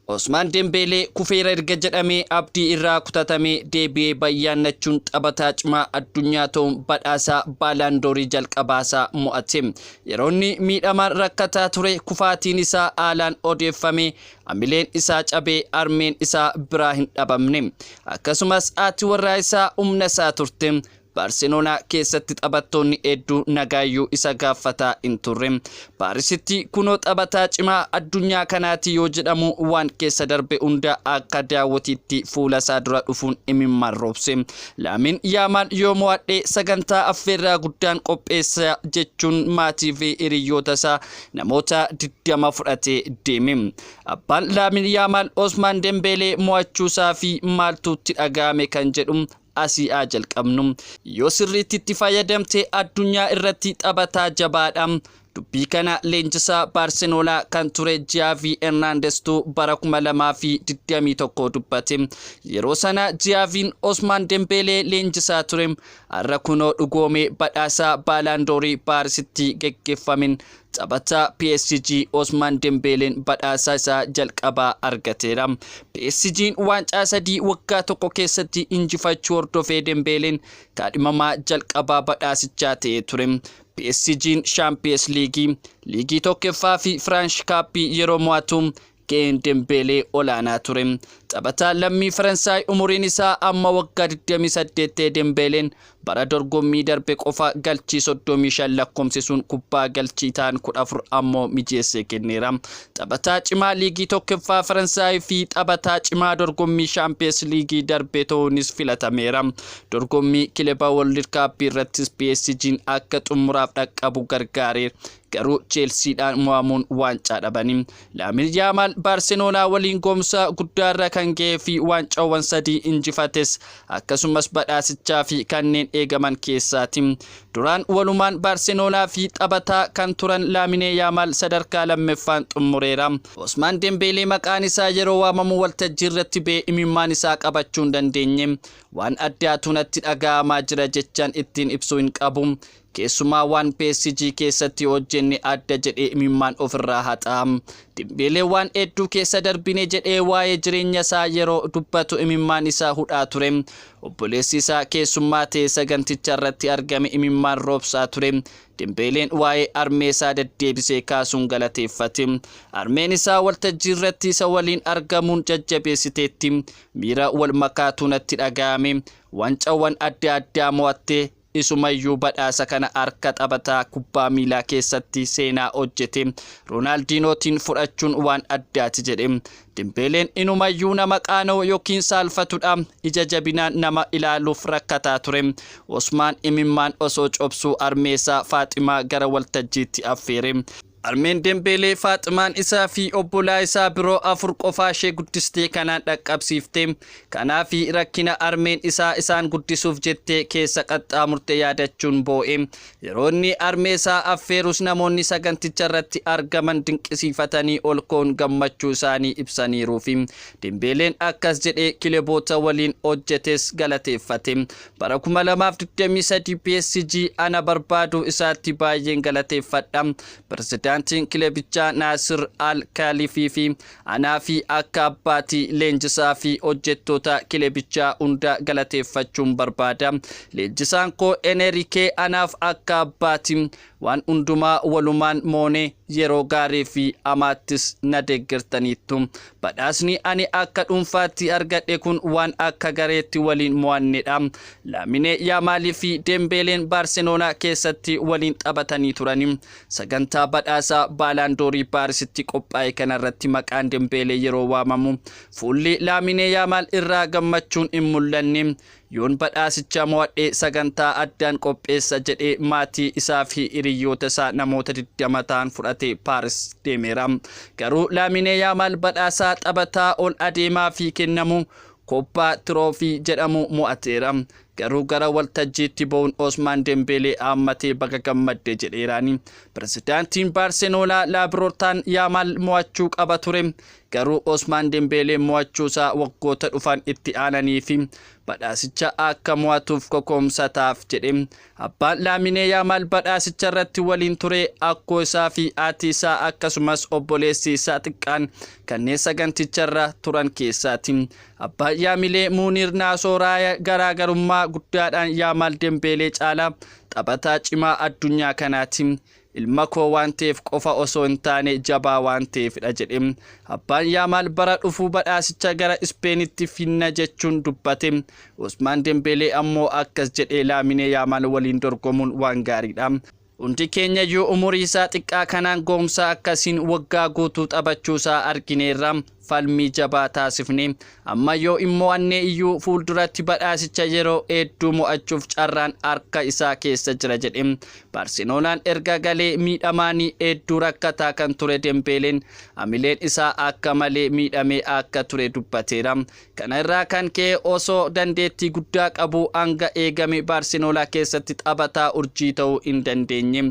Osman Dembele kufeera erga jedhamee abdii irraa kutatame deebi'ee bayyaannachuun taphataa cimaa addunyaa ta'uun badhaasa baalaandoorii jalqabaasaa mo'ate. Yeroonni miidhamaan rakkataa ture kufaatiin isaa haalaan odeeffame, amileen isaa cabee armeen isaa biraa hin dhabamne. Akkasumas haati warraa isaa humna isaa turte. Barcelona keessatti taphattoonni hedduu nagaayyuu isa gaafataa hin turre. Paarisitti kunoo taphataa cimaa addunyaa kanaati yoo jedhamu waan keessa darbe hunda akka daawwatiitti fuula isaa dura dhufuun imimmaan roobse. Laamin Yaamal yoo mo'adhe sagantaa affeerraa guddaan qopheessa jechuun maatii fi hiriyoota isaa namoota 20 fudhatee deeme. Abbaan Laamin Yaamal Osman Dembele mo'achuusaa fi maaltuutti dhaga'ame kan jedhu Asiyaa jalqabnu. Yoo sirriitti itti fayyadamte addunyaa irratti taphataa jabaadha. Dubbii kana leenjisaa Barcelona kan ture Xavi Hernandeztu bara 2021 dubbate. Yeroo sana Xaviin Osman Dembele leenjisaa ture. Har'a kunoo dhugoome badhaasa baalaandoorii Paarisitti geggeeffamin taphataa PSG Osman Dembelen badhaasa isaa jalqabaa argateera. PSG'n waancaa 3 waggaa tokko keessatti injifachuu hordofee Dembelen kaadhimamaa jalqabaa badhaasichaa ta'ee ture. PSG'n Champions League, liigii tokkoffaa fi French Cup yeroo mo'atu ga'een Dembele olaanaa ture. Taphataa lammii Faransaay umuriin isaa amma waggaa 28 ta'e Dembelen bara dorgommii darbe qofa galchii 35 lakkoomsisuun kubbaa galchii ta'an 14 ammoo mijeessee kenneera. Taphataa cimaa liigii tokkoffaa Faransaay fi taphataa cimaa dorgommii Champions League darbe ta'uunis filatameera. Dorgommii kilaba World Cup irrattis PSG'n akka xumuraaf dhaqqabu gargaare. Garuu Chelseadhaan mo'amuun waancaa dhabani. Laamin Yaamal Barcelona waliin goomsa guddaarra kan ga'ee fi waancawwan 3 injifates akkasumas badhaasichaa fi kanneen eegaman keessaati. Duraan walumaan Barcelona fi taphataa kan turan Laamin Yaamal sadarkaa lammaffaan xumureera. Osman Dembele maqaan isaa yeroo waamamu waltajjii irratti ba'ee imimmaan isaa qabachuu hin dandeenye. Waan addaatu natti dhaga'amaa jira jechaan ittiin ibsuu hin qabu. Keessumaa waan PSG keessatti hojjenne adda jedhee imimmaan ofirraa haxaam. Dembele waan hedduu keessa darbine jedhee waa'ee jireenya isaa yeroo dubbatu imimmaan isaa hudhaa ture. Obboleessi isaa keessummaa ta'ee saganticha irratti argame imimmaan roobsaa ture. Dembelen waa'ee armee isaa deddeebisee kaasuun galateeffate. Armeen isaa waltajjii irratti isa waliin argamuun jajjabeessiteetti. Miira wal makaatu natti dhaga'ame. Waancawwan adda addaa mo'atte. Isumayyuu badhaasa kana harka taphataa kubbaa miilaa keessatti seenaa hojjete Ronaldinootiin fudhachuun waan addaati jedhe. Dembelen inumayyuu nama qaana'u yookiin saalfatudha. Ija jabinaan nama ilaaluuf rakkataa ture. Osman imimmaan osoo cobsuu armeesaa Faaximaa gara waltajjiitti affeere. Armeen Dembele Faaximaan isaa fi obbolaa isaa biroo 4 qofaa ishee guddistee kanaan dhaqqabsiifte. Kanaaf rakkina armeen isaa isaan guddisuuf jettee keessa qaxxaamurte yaadachuun boo'e. Yeroonni armee isaa affeerus namoonni saganticha irratti argaman dinqisiifatanii ol koon gammachuu isaanii ibsaniiruufi. Dembelen akkas jedhee kilaboota waliin hojjetes galateeffate. Bara 2023 PSG ana barbaadu isaatti baay'een galateeffadha. Pirezidaantiin kilabichaa Naasir Al-Khelaifi fi anaa fi akka abbaatii leenjisaa fi hojjettoota kilabichaa hunda galateeffachuun barbaada. Leenjisaan koo Enrique anaaf akka abbaatii waan hundumaa walumaan moone yeroo gaarii fi amaattis na deeggartaniittu. Badhaasni ani akka dhuunfaatti argadhe kun waan akka gareetti waliin mo'annedha. Laamin Yaamal fi Dembelen Barcelona keessatti waliin taphatanii turani. Sagantaa badhaasa baalaandoorii Paarisitti qophaa'e kanarratti maqaan Dembele yeroo waamamu fuulli Laamin Yaamal irraa gammachuun hin mul'anne. Yoon badhaasicha mo'adhe sagantaa addaan qopheessa jedhee maatii isaa fi hiriyoota isaa namoota 20 ta'an fudhatee Paaris deemeera. Garuu Laamin Yaamal badhaasaa taphataa ol adeemaa fi kennamu Koppaa Tiroofii jedhamu mo'ateera. Garuu gara waltajjiitti ba'uun Osman Dembele hammatee baga gammadde jedheeraani. Pirezidaantiin Baarseloonaa Laabrotaan Yaamal mo'achuu qaba ture. Garuu Ousmane Dembélé mo'achuusaa waggoota dhufan itti aananii fi badhaasicha akka mo'atuuf kokoomsataaf jedhe. Abbaan Lamine Yaamal badhaasicha irratti waliin ture. Akkoo isaa fi haati isaa akkasumas obboleessi isaa xiqqaan kanneen saganticharra turan keessaati. Abbaan Yaamilee Muunir Naasoraa garaagarummaa guddaadhaan Yaamal Dembélé caalaa taphataa cimaa addunyaa kanaati. Ilma koo waan ta'eef qofa osoo hin taane jabaa waan ta'eefidha jedhe. Abbaan Yaamal bara dhufuu badhaasicha gara Ispeenitti finna jechuun dubbate. Ousmane Dembélé ammoo akkas jedhee Lamine Yaamal waliin dorgomuun waan gaariidha. Hundi keenya iyyuu umurii isaa xiqqaa kanaan goomsaa akkasiin waggaa guutuu taphachuusaa argineerra. Falmii jabaa taasifne amma yoo immoo annee iyyuu fuulduratti badhaasicha yeroo hedduu mo'achuuf carraan harka isaa keessa jira jedhe. Baarseloonaan erga galee miidhamaanii hedduu rakkataa kan ture Dembéleen amileen isaa akka malee miidhamee akka ture dubbateera. Kana irraa kan ka'e osoo dandeettii guddaa qabu hanga eegame Baarseloonaa keessatti taphataa urjii ta'uu hin dandeenye.